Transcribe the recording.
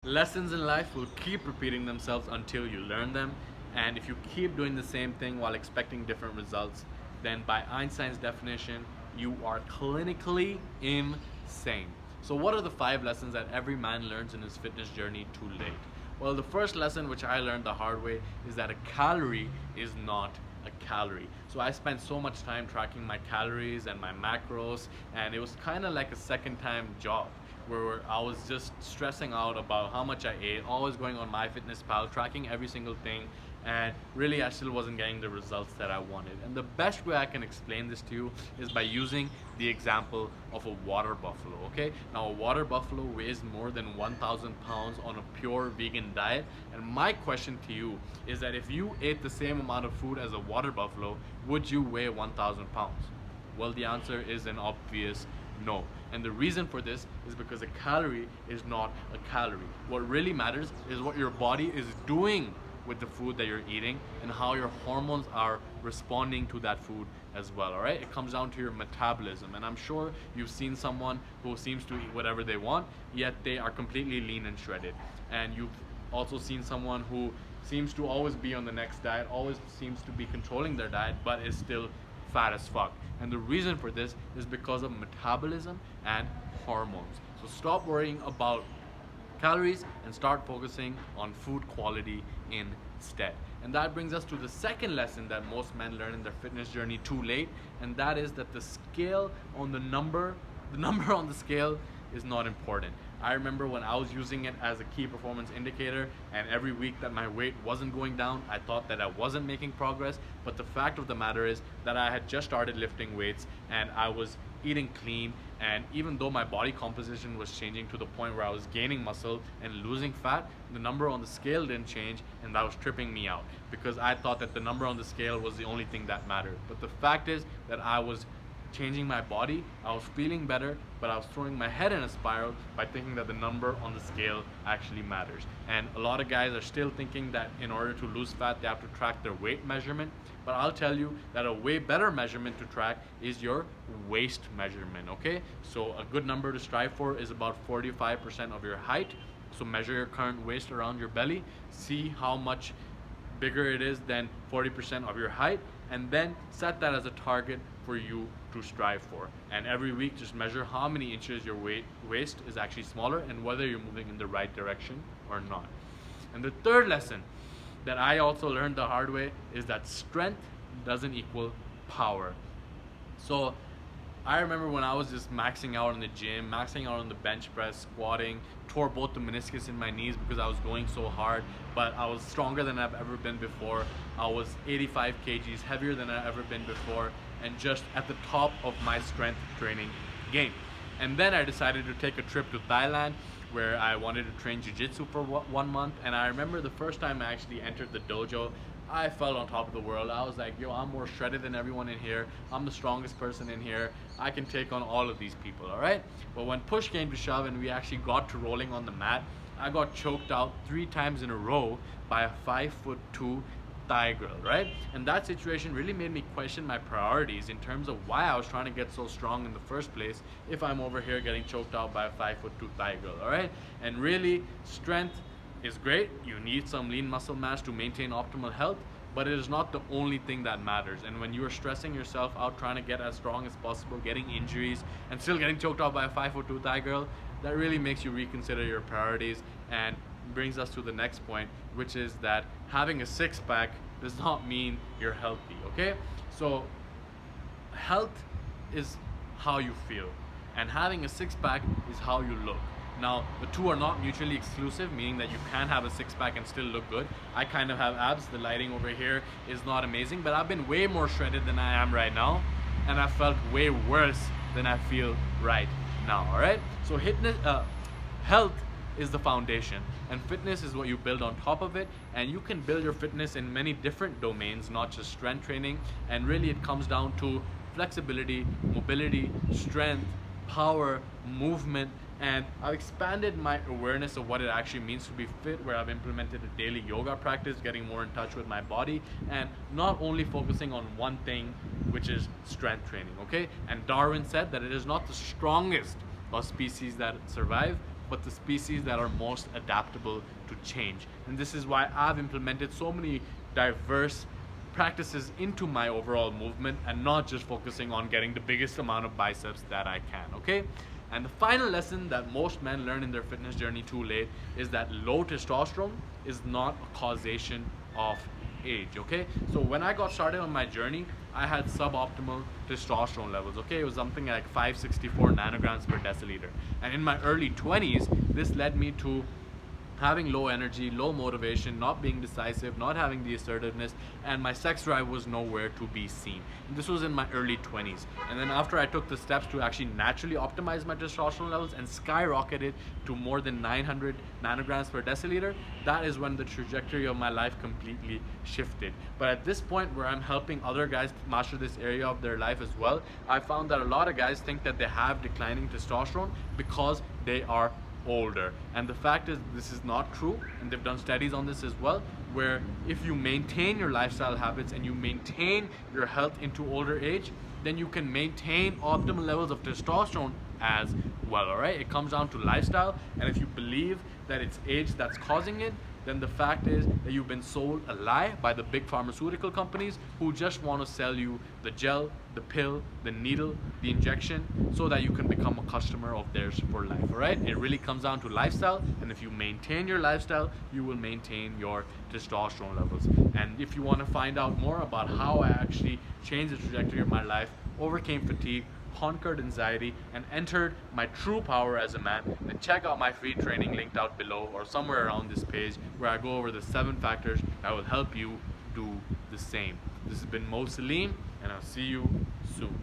Lessons in life will keep repeating themselves until you learn them. And if you keep doing the same thing while expecting different results, then by Einstein's definition, you are clinically insane. So, what are the 5 lessons that every man learns in his fitness journey too late? Well, the first lesson, which I learned the hard way, is that a calorie is not a calorie. So I spent so much time tracking my calories and my macros, and it was kind of like a second time job where I was just stressing out about how much I ate, always going on MyFitnessPal, tracking every single thing, and really I still wasn't getting the results that I wanted. And the best way I can explain this to you is by using the example of a water buffalo. Okay, now a water buffalo weighs more than 1,000 pounds on a pure vegan diet, and my question to you is that if you ate the same amount of food as a water buffalo, would you weigh 1,000 pounds? Well, the answer is an obvious no. And the reason for this is because a calorie is not a calorie. What really matters is what your body is doing with the food that you're eating and how your hormones are responding to that food as well. All right, it comes down to your metabolism. And I'm sure you've seen someone who seems to eat whatever they want, yet they are completely lean and shredded. And you've also seen someone who seems to always be on the next diet, always seems to be controlling their diet, but is still fat as fuck. And the reason for this is because of metabolism and hormones. So stop worrying about calories and start focusing on food quality instead. And that brings us to the second lesson that most men learn in their fitness journey too late, and that is that the number on the scale is not important. I remember when I was using it as a key performance indicator, and every week that my weight wasn't going down, I thought that I wasn't making progress. But the fact of the matter is that I had just started lifting weights and I was eating clean, and even though my body composition was changing to the point where I was gaining muscle and losing fat, the number on the scale didn't change, and that was tripping me out because I thought that the number on the scale was the only thing that mattered. But the fact is that I was changing my body, I was feeling better, but I was throwing my head in a spiral by thinking that the number on the scale actually matters. And a lot of guys are still thinking that in order to lose fat, they have to track their weight measurement. But I'll tell you that a way better measurement to track is your waist measurement, okay? So a good number to strive for is about 45% of your height. So measure your current waist around your belly, see how much bigger it is than 40% of your height, and then set that as a target for you to strive for. And every week just measure how many inches your waist is actually smaller and whether you're moving in the right direction or not. And the third lesson that I also learned the hard way is that strength doesn't equal power. So I remember when I was just maxing out in the gym, maxing out on the bench press, squatting, tore both the meniscus in my knees because I was going so hard, but I was stronger than I've ever been before. I was 85 kgs heavier than I've ever been before, and just at the top of my strength training game. And then I decided to take a trip to Thailand where I wanted to train jiu-jitsu for 1 month. And I remember the first time I actually entered the dojo, I felt on top of the world. I was like, yo, I'm more shredded than everyone in here. I'm the strongest person in here. I can take on all of these people, all right? But when push came to shove and we actually got to rolling on the mat, I got choked out 3 times in a row by a 5'2" Thai girl, right? And that situation really made me question my priorities in terms of why I was trying to get so strong in the first place if I'm over here getting choked out by a 5'2" Thai girl, all right? And really, strength is great. You need some lean muscle mass to maintain optimal health, but it is not the only thing that matters. And when you are stressing yourself out trying to get as strong as possible, getting injuries, and still getting choked out by a 5'2" Thai girl, that really makes you reconsider your priorities and brings us to the next point, which is that having a six-pack does not mean you're healthy, okay? So health is how you feel, and having a six-pack is how you look. Now, the two are not mutually exclusive, meaning that you can have a six-pack and still look good. I kind of have abs. The lighting over here is not amazing, but I've been way more shredded than I am right now, and I felt way worse than I feel right now, all right? So health is the foundation, and fitness is what you build on top of it. And you can build your fitness in many different domains, not just strength training. And really it comes down to flexibility, mobility, strength, power, movement. And I've expanded my awareness of what it actually means to be fit, where I've implemented a daily yoga practice, getting more in touch with my body, and not only focusing on one thing, which is strength training, okay? And Darwin said that it is not the strongest of species that survive, but the species that are most adaptable to change. And this is why I've implemented so many diverse practices into my overall movement and not just focusing on getting the biggest amount of biceps that I can, okay? And the final lesson that most men learn in their fitness journey too late is that low testosterone is not a causation of age, okay? So when I got started on my journey, I had suboptimal testosterone levels, okay? It was something like 564 nanograms per deciliter. And in my early 20s, this led me to having low energy, low motivation, not being decisive, not having the assertiveness, and my sex drive was nowhere to be seen. And this was in my early 20s. And then after I took the steps to actually naturally optimize my testosterone levels and skyrocket it to more than 900 nanograms per deciliter, that is when the trajectory of my life completely shifted. But at this point where I'm helping other guys master this area of their life as well, I found that a lot of guys think that they have declining testosterone because they are older. And the fact is, this is not true, and they've done studies on this as well, where if you maintain your lifestyle habits and you maintain your health into older age, then you can maintain optimal levels of testosterone as well. All right, it comes down to lifestyle, and if you believe that it's age that's causing it, then the fact is that you've been sold a lie by the big pharmaceutical companies who just want to sell you the gel, the pill, the needle, the injection, so that you can become a customer of theirs for life. All right, it really comes down to lifestyle, and if you maintain your lifestyle, you will maintain your testosterone levels. And if you want to find out more about how I actually changed the trajectory of my life, overcame fatigue, conquered anxiety, and entered my true power as a man, then check out my free training linked out below or somewhere around this page, where I go over the 7 factors that will help you do the same. This has been Mo Salim, and I'll see you soon.